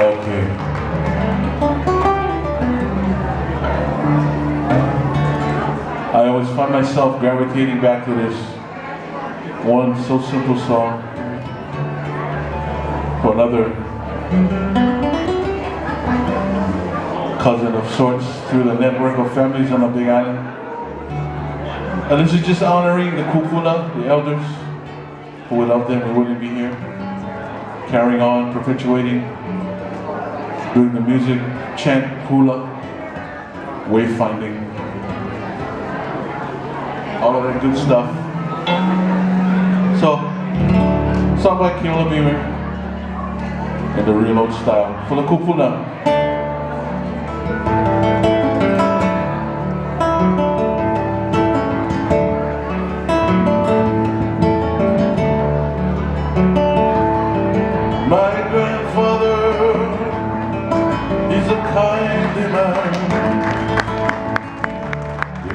Okay. I always find myself gravitating back to this one so simple song for another cousin of sorts through the network of families on the Big Island. And this is just honoring the kupuna, the elders, who without them we wouldn't be here. Carrying on, perpetuating, doing the music, chant, hula, wayfinding, all of that good stuff. So, song by Keola Beamer in the real old style, for the kupuna.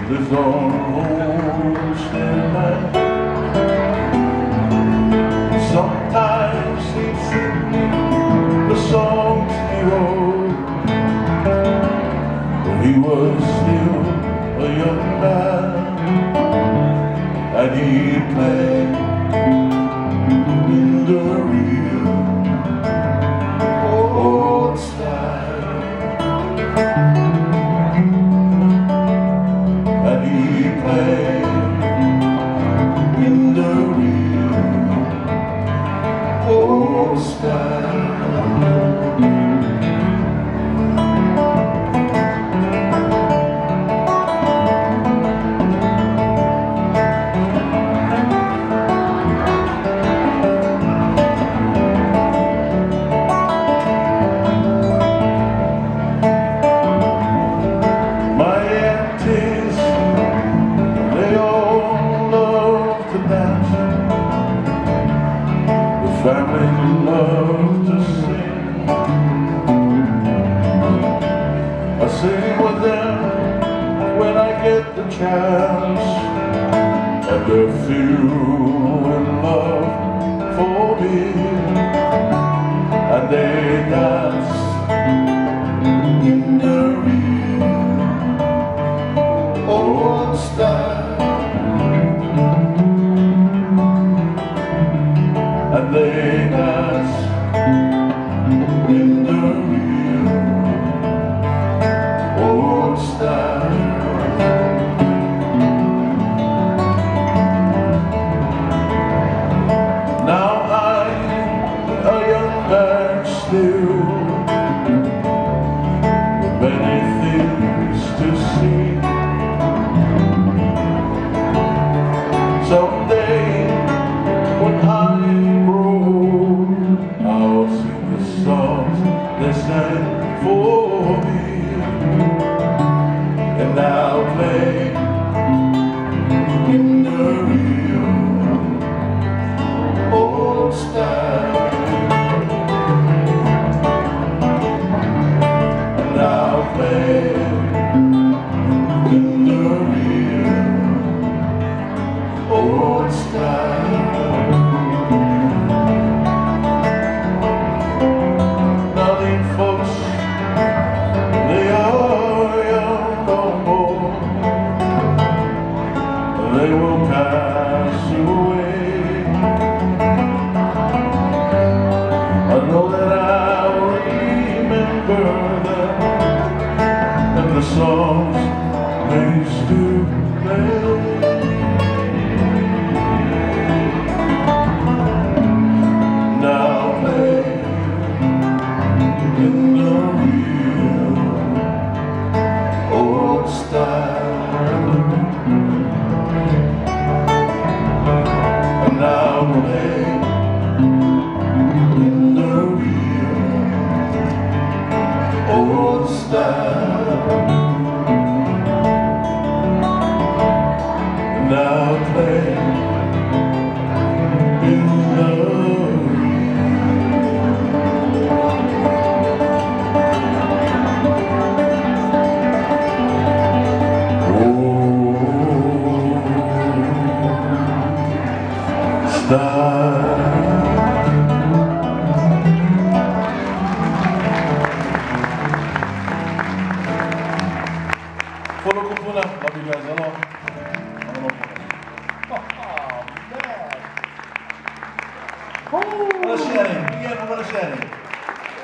Lives on Ocean Land. Sometimes he'd sing the songs he wrote when he was still a young man, and he'd play in the real old style. In the real old style. My aunties, they all love to dance. The family love to sing. I sing with them when I get the chance, and they're filled with love for me, and they dance in the real old style. And they dance in the real old style. Now I'm a young man still, with many things to see. Someday when I I'll sing the songs they sang for me, and I'll play in the real old style, and I'll play in the real old style. They will pass away. I know that I'll remember them, and the songs they used to play. Now play in the real old style. Now play in the real old style. Now play in the style.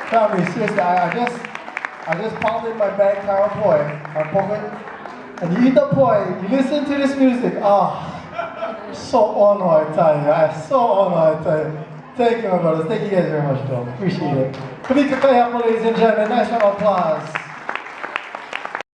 Family, seriously, I just popped in my bag, Kyle Poi, my pocket, and you eat the poi, you listen to this music. So honored, I tell you. I'm so honored, I tell you. Thank you, my brothers. Thank you guys very much, though. Appreciate it. Kawika Kahiapo, ladies and gentlemen. Nice round of applause.